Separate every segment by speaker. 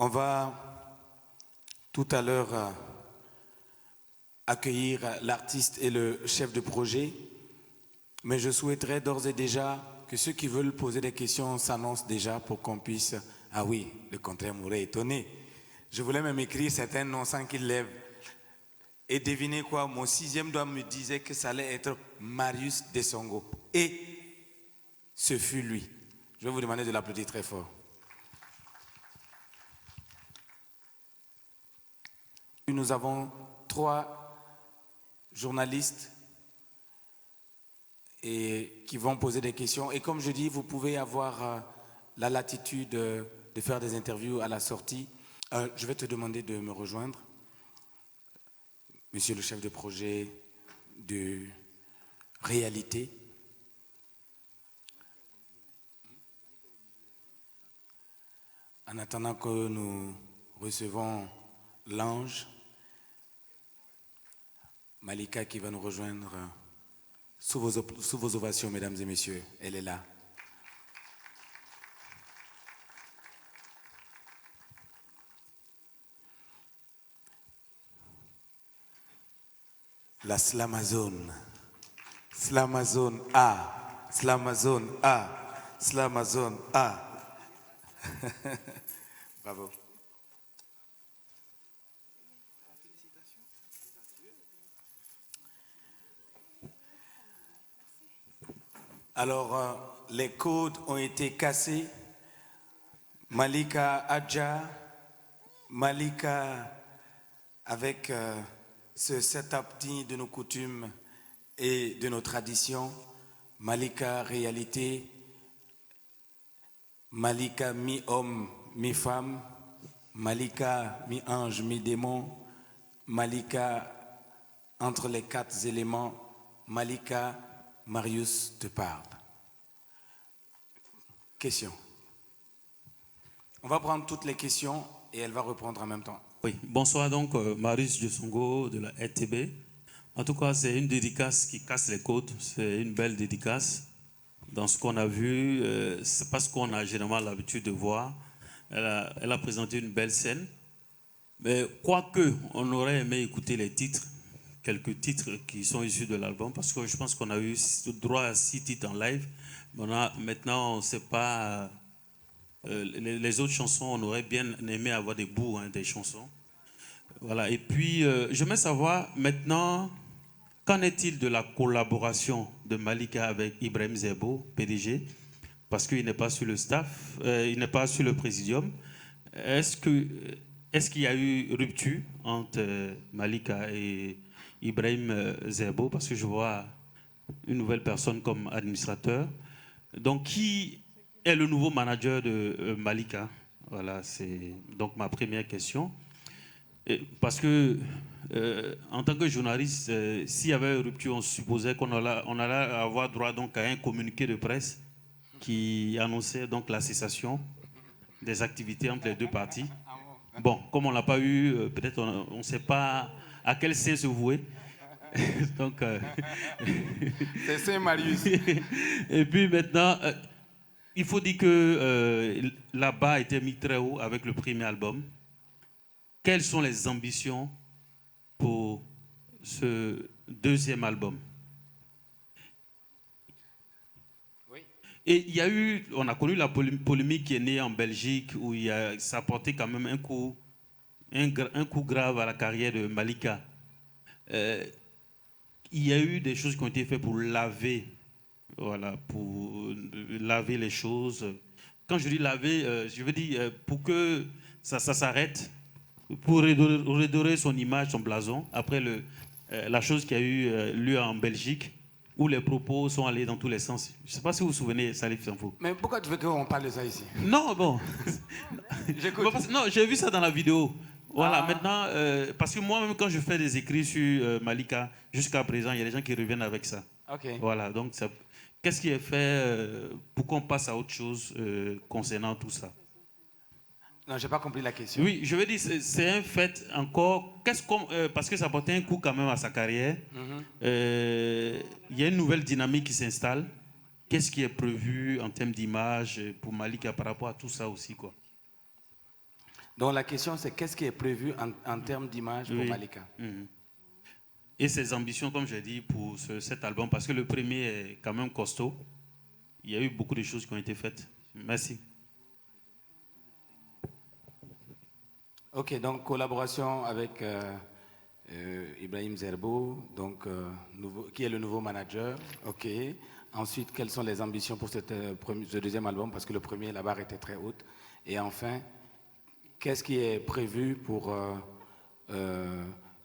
Speaker 1: On va tout à l'heure accueillir l'artiste et le chef de projet, mais je souhaiterais d'ores et déjà que ceux qui veulent poser des questions s'annoncent déjà pour qu'on puisse... Ah oui, le contraire m'aurait étonné. Je voulais même écrire certains noms sans qu'ils lèvent. Et devinez quoi, mon sixième doigt me disait que ça allait être Marius Dessongo. Et ce fut lui. Je vais vous demander de l'applaudir très fort. Nous avons 3 journalistes qui vont poser des questions. Et comme je dis, vous pouvez avoir la latitude de faire des interviews à la sortie. Je vais te demander de me rejoindre. Monsieur le chef de projet de réalité. En attendant que nous recevons l'ange, Malika qui va nous rejoindre sous vos ovations, mesdames et messieurs. Elle est là. La Slamazone. Slamazone A. Slamazone A. Slamazone A. Bravo. Alors, les codes ont été cassés. Malika Adja, Malika avec ce setup digne de nos coutumes et de nos traditions. Malika réalité, Malika mi-homme, mi-femme, Malika mi-ange, mi-démon, Malika entre les 4 éléments, Malika, Marius te parle. Question. On va prendre toutes les questions et elle va répondre en même temps.
Speaker 2: Oui, bonsoir donc, Marius Dessongo de la RTB. En tout cas, c'est une dédicace qui casse les codes, c'est une belle dédicace. Dans ce qu'on a vu, c'est pas ce qu'on a généralement l'habitude de voir. Elle a présenté une belle scène. Mais quoique, on aurait aimé écouter les titres, quelques titres qui sont issus de l'album, parce que je pense qu'on a eu droit à 6 titres en live. Maintenant, on ne sait pas... les autres chansons, on aurait bien aimé avoir des bouts des chansons. Voilà. Et puis, j'aimerais savoir maintenant, qu'en est-il de la collaboration de Malika avec Ibrahim Zerbo, PDG, parce qu'il n'est pas sur le staff, il n'est pas sur le présidium. Est-ce qu'il y a eu rupture entre Malika et Ibrahim Zerbo, parce que je vois une nouvelle personne comme administrateur. Donc, qui est le nouveau manager de Malika? Voilà, c'est donc ma première question. Parce que, en tant que journaliste, s'il y avait rupture, on supposait qu'on allait avoir droit donc, à un communiqué de presse qui annonçait donc la cessation des activités entre les deux parties. Bon, comme on ne l'a pas eu, peut-être on ne sait pas à quel sein se vouer. Donc,
Speaker 1: c'est Saint-Marius.
Speaker 2: Et puis maintenant, il faut dire que la barre a été mise très haut avec le premier album. Quelles sont les ambitions pour ce deuxième album?
Speaker 1: Oui.
Speaker 2: Et il y a eu, on a connu la polémique qui est née en Belgique où ça a porté quand même un coup grave à la carrière de Malika. Il y a eu des choses qui ont été faites pour laver, voilà, pour laver les choses. Quand je dis laver, je veux dire pour que ça s'arrête, pour redorer son image, son blason, après la chose qui a eu lieu en Belgique, où les propos sont allés dans tous les sens. Je ne sais pas si vous vous souvenez, Salif Sanfou.
Speaker 1: Mais pourquoi tu veux qu'on parle de ça ici?
Speaker 2: Non, bon. Non, j'ai vu ça dans la vidéo. Voilà, maintenant, parce que moi-même, quand je fais des écrits sur Malika, jusqu'à présent, il y a des gens qui reviennent avec ça.
Speaker 1: Okay.
Speaker 2: Voilà, donc qu'est-ce qui est fait pour qu'on passe à autre chose concernant tout ça?
Speaker 1: Non, je n'ai pas compris la question.
Speaker 2: Oui, je veux dire, c'est un fait encore. Parce que ça portait un coup quand même à sa carrière. Il y a une nouvelle dynamique qui s'installe. Qu'est-ce qui est prévu en termes d'image pour Malika par rapport à tout ça aussi, quoi?
Speaker 1: Donc la question, c'est qu'est-ce qui est prévu en termes d'image pour Malika?
Speaker 2: Et ses ambitions, comme j'ai dit, pour cet album, parce que le premier est quand même costaud. Il y a eu beaucoup de choses qui ont été faites. Merci.
Speaker 1: Ok, donc collaboration avec Ibrahim Zerbo, donc, qui est le nouveau manager. Ok. Ensuite, quelles sont les ambitions pour ce deuxième album? Parce que le premier, la barre était très haute. Et enfin, qu'est-ce qui est prévu pour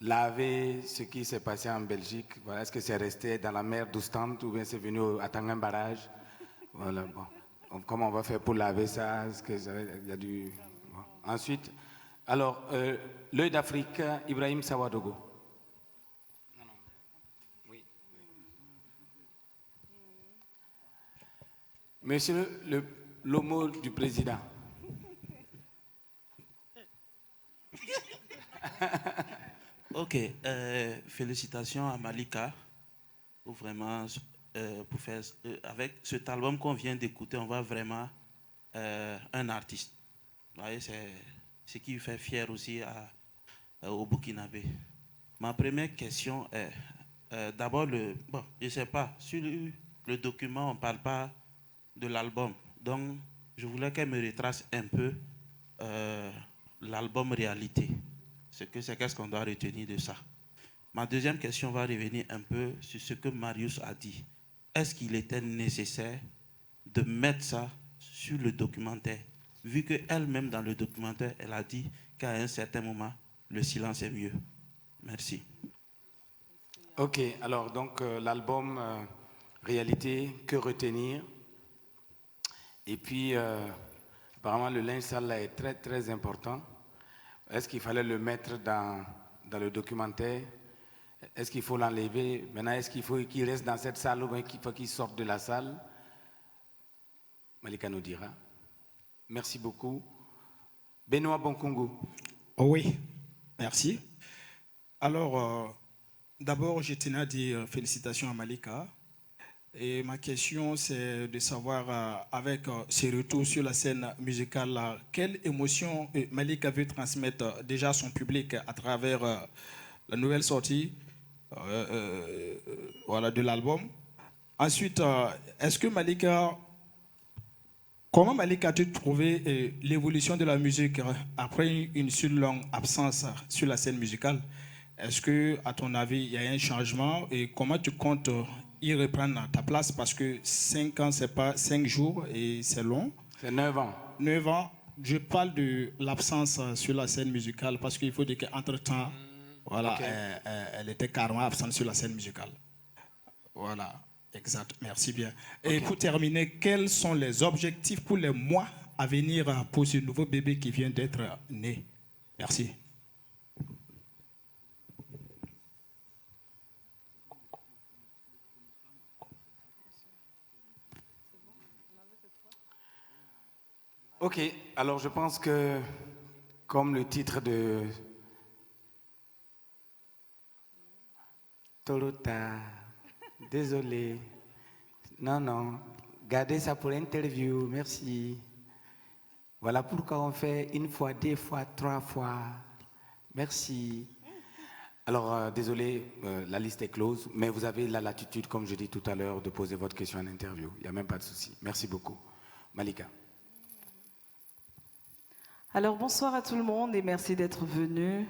Speaker 1: laver ce qui s'est passé en Belgique? Voilà, est-ce que c'est resté dans la mer d'Oostende ou bien c'est venu à Tanguy Barrage? Voilà, bon. Comment on va faire pour laver ça? Est-ce que il y a du... Bon. Ensuite, alors, l'œil d'Afrique, Ibrahim Sawadogo. Monsieur l'homo du président.
Speaker 3: Ok, félicitations à Malika pour vraiment pour faire avec cet album qu'on vient d'écouter, on voit vraiment un artiste. Vous voyez, c'est ce qui fait fier aussi au Burkinabé. Ma première question est d'abord je sais pas, sur le document on ne parle pas de l'album, donc je voulais qu'elle me retrace un peu l'album réalité. Qu'est-ce qu'on doit retenir de ça? Ma deuxième question va revenir un peu sur ce que Marius a dit. Est-ce qu'il était nécessaire de mettre ça sur le documentaire, vu qu'elle-même dans le documentaire, elle a dit qu'à un certain moment, le silence est mieux? Merci.
Speaker 1: Ok, alors donc l'album réalité, que retenir? Et puis, apparemment, le linge sale là est très très important. Est-ce qu'il fallait le mettre dans le documentaire? Est-ce qu'il faut l'enlever? Maintenant, est-ce qu'il faut qu'il reste dans cette salle ou bien qu'il faut qu'il sorte de la salle? Malika nous dira. Merci beaucoup. Benoît Bonkungu.
Speaker 4: Oh oui, merci. Alors, d'abord, je tenais à dire félicitations à Malika. Et ma question, c'est de savoir, avec ses retours sur la scène musicale, quelle émotion Malika veut transmettre déjà à son public à travers la nouvelle sortie voilà, de l'album. Ensuite, est-ce que comment Malika a-t-il trouvé l'évolution de la musique après une si longue absence sur la scène musicale? Est-ce que, à ton avis, il y a un changement et comment tu comptes y reprendre ta place? Parce que 5 ans, c'est pas 5 jours et c'est long.
Speaker 1: C'est 9 ans.
Speaker 4: 9 ans. Je parle de l'absence sur la scène musicale parce qu'il faut dire qu'entre-temps, voilà,
Speaker 1: Okay.
Speaker 4: elle était carrément absente sur la scène musicale. Voilà, exact. Merci bien.
Speaker 1: Okay.
Speaker 4: Et pour terminer, quels sont les objectifs pour les mois à venir pour ce nouveau bébé qui vient d'être né? Merci.
Speaker 1: Ok, alors je pense que, comme le titre de Tolota, désolé, non, gardez ça pour l'interview, merci. Voilà pourquoi on fait une fois, 2 fois, 3 fois. Merci. Alors, désolé, la liste est close, mais vous avez la latitude, comme je dis tout à l'heure, de poser votre question en interview. Il n'y a même pas de souci. Merci beaucoup. Malika.
Speaker 5: Alors bonsoir à tout le monde et merci d'être venus,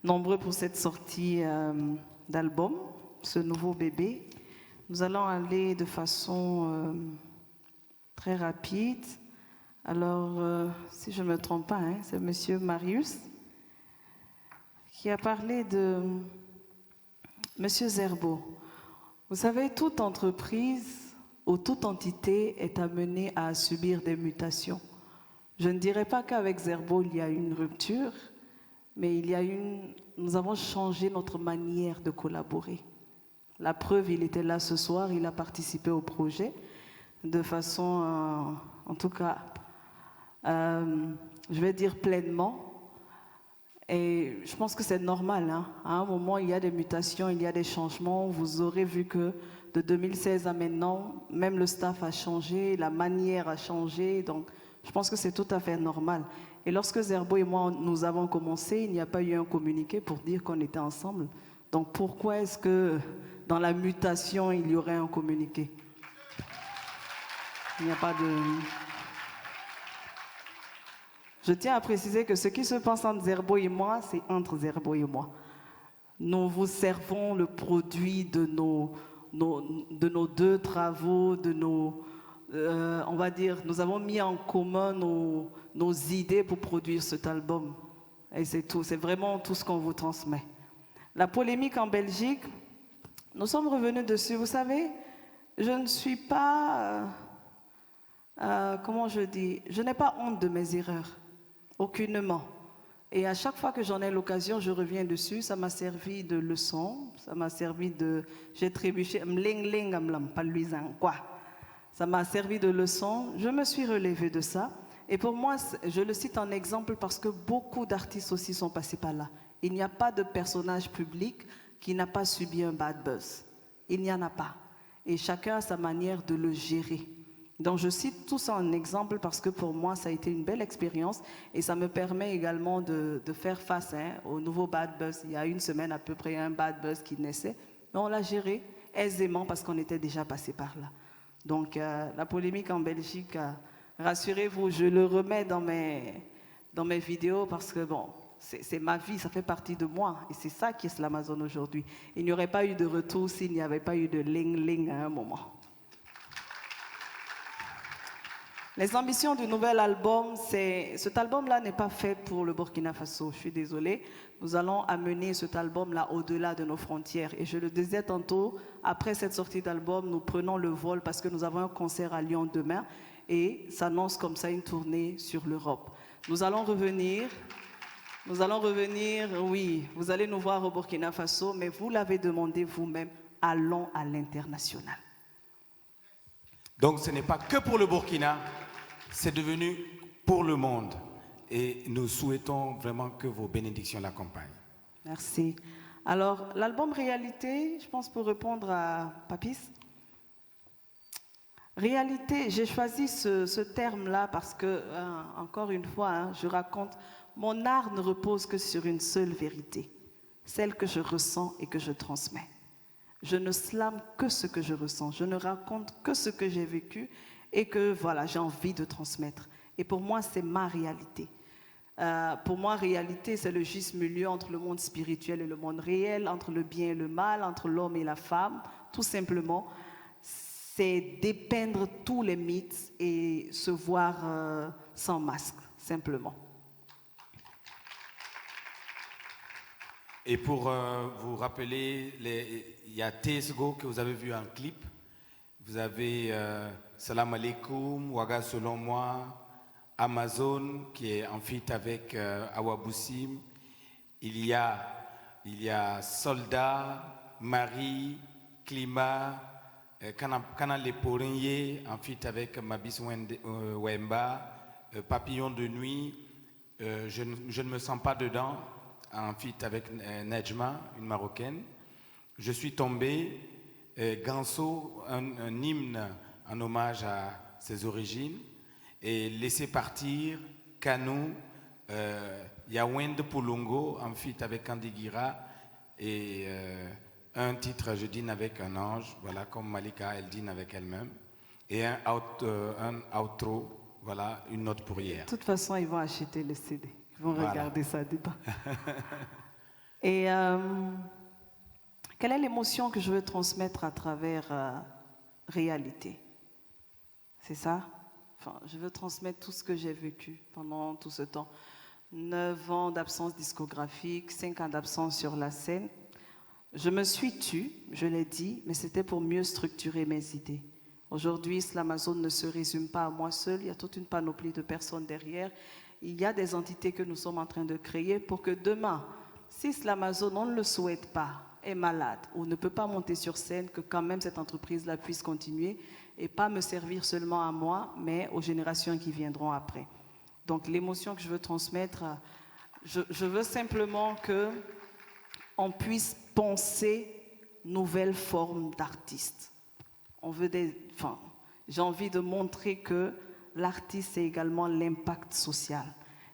Speaker 5: nombreux pour cette sortie d'album, ce nouveau bébé. Nous allons aller de façon très rapide. Alors, si je ne me trompe pas, c'est Monsieur Marius qui a parlé de Monsieur Zerbo. Vous savez, toute entreprise ou toute entité est amenée à subir des mutations. Je ne dirais pas qu'avec Zerbo, il y a une rupture, mais nous avons changé notre manière de collaborer. La preuve, il était là ce soir, il a participé au projet de façon, en tout cas, je vais dire pleinement. Et je pense que c'est normal. À un moment, il y a des mutations, il y a des changements. Vous aurez vu que de 2016 à maintenant, même le staff a changé, la manière a changé. Donc, je pense que c'est tout à fait normal. Et lorsque Zerbo et moi, nous avons commencé, il n'y a pas eu un communiqué pour dire qu'on était ensemble. Donc pourquoi est-ce que dans la mutation, il y aurait un communiqué? Il n'y a pas de... Je tiens à préciser que ce qui se passe entre Zerbo et moi, c'est entre Zerbo et moi. Nous vous servons le produit de nos deux travaux, on va dire, nous avons mis en commun nos idées pour produire cet album. Et c'est tout, c'est vraiment tout ce qu'on vous transmet. La polémique en Belgique, nous sommes revenus dessus. Vous savez, je ne suis pas, comment je dis, je n'ai pas honte de mes erreurs, aucunement. Et à chaque fois que j'en ai l'occasion, je reviens dessus. Ça m'a servi de leçon, ça m'a servi de... J'ai trébuché, ça m'a servi de leçon. Je me suis relevée de ça. Et pour moi, je le cite en exemple parce que beaucoup d'artistes aussi sont passés par là. Il n'y a pas de personnage public qui n'a pas subi un bad buzz. Il n'y en a pas. Et chacun a sa manière de le gérer. Donc je cite tout ça en exemple parce que pour moi ça a été une belle expérience et ça me permet également de faire face au nouveau bad buzz. Il y a une semaine à peu près un bad buzz qui naissait, mais on l'a géré aisément parce qu'on était déjà passé par là. Donc la polémique en Belgique, rassurez-vous, je le remets dans mes vidéos parce que bon, c'est ma vie, ça fait partie de moi et c'est ça qui est Slamazone aujourd'hui. Il n'y aurait pas eu de retour s'il n'y avait pas eu de ling-ling à un moment. Les ambitions du nouvel album, cet album-là n'est pas fait pour le Burkina Faso, je suis désolée. Nous allons amener cet album-là au-delà de nos frontières. Et je le disais tantôt, après cette sortie d'album, nous prenons le vol parce que nous avons un concert à Lyon demain et s'annonce comme ça une tournée sur l'Europe. Nous allons revenir, oui, vous allez nous voir au Burkina Faso, mais vous l'avez demandé vous-même, allons à l'international.
Speaker 1: Donc ce n'est pas que pour le Burkina, c'est devenu pour le monde. Et nous souhaitons vraiment que vos bénédictions l'accompagnent.
Speaker 5: Merci. Alors, l'album Réalité, je pense pour répondre à Papis. Réalité, j'ai choisi ce terme-là parce que, encore une fois, je raconte, mon art ne repose que sur une seule vérité, celle que je ressens et que je transmets. Je ne slame que ce que je ressens, je ne raconte que ce que j'ai vécu et que voilà, j'ai envie de transmettre. Et pour moi, c'est ma réalité. Pour moi, réalité, c'est le juste milieu entre le monde spirituel et le monde réel, entre le bien et le mal, entre l'homme et la femme, tout simplement. C'est dépeindre tous les mythes et se voir sans masque, simplement.
Speaker 1: Et pour vous rappeler, il y a TSGO que vous avez vu en clip. Vous avez Salam Alaikum, Ouaga selon moi, Amazon qui est en feat avec Awa Boussim. Il y a Soldat, Marie, Climat, Kana Leporinye en feat avec Mabis Wemba, Papillon de nuit. Je ne me sens pas dedans. En feat avec Nejma, une Marocaine. Je suis tombé, Ganso, un hymne en hommage à ses origines, et Laisser partir, Kanou, Yawend Poulongo, en feat avec Kandigira, et un titre, Je dîne avec un ange, voilà, comme Malika, elle dîne avec elle-même, et un outro, voilà, une note pour hier.
Speaker 5: De toute façon, ils vont acheter le CD. Ils vont regarder ça dedans. Et quelle est l'émotion que je veux transmettre à travers Réalité? C'est ça? Enfin, je veux transmettre tout ce que j'ai vécu pendant tout ce temps. 9 ans d'absence discographique, 5 ans d'absence sur la scène. Je me suis tue, je l'ai dit, mais c'était pour mieux structurer mes idées. Aujourd'hui, Slamazone ne se résume pas à moi seul, il y a toute une panoplie de personnes derrière. Il y a des entités que nous sommes en train de créer pour que demain, si Slamazone, on ne le souhaite pas, est malade ou ne peut pas monter sur scène, que quand même cette entreprise-là puisse continuer et pas me servir seulement à moi, mais aux générations qui viendront après. Donc l'émotion que je veux transmettre, je veux simplement qu'on puisse penser nouvelles formes d'artistes. J'ai envie de montrer que l'artiste, c'est également l'impact social.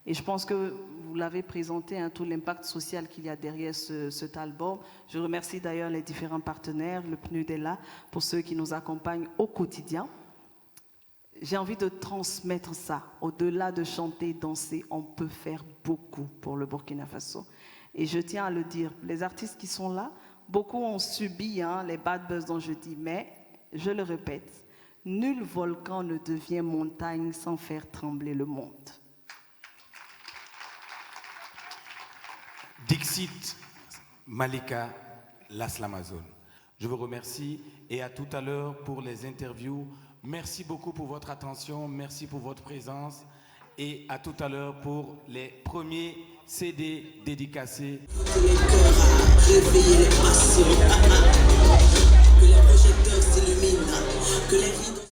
Speaker 5: Et je pense que vous l'avez présenté, hein, tout l'impact social qu'il y a derrière cet album. Je remercie d'ailleurs les différents partenaires, le PNUD est là, pour ceux qui nous accompagnent au quotidien. J'ai envie de transmettre ça. Au-delà de chanter, danser, on peut faire beaucoup pour le Burkina Faso. Et je tiens à le dire, les artistes qui sont là, beaucoup ont subi les bad buzz dont je dis, mais je le répète, nul volcan ne devient montagne sans faire trembler le monde.
Speaker 1: Dixit Malika Laslamazone. Je vous remercie et à tout à l'heure pour les interviews. Merci beaucoup pour votre attention, merci pour votre présence et à tout à l'heure pour les premiers CD dédicacés.
Speaker 6: Réveiller les passions, que les projecteurs s'illuminent, que les rideaux...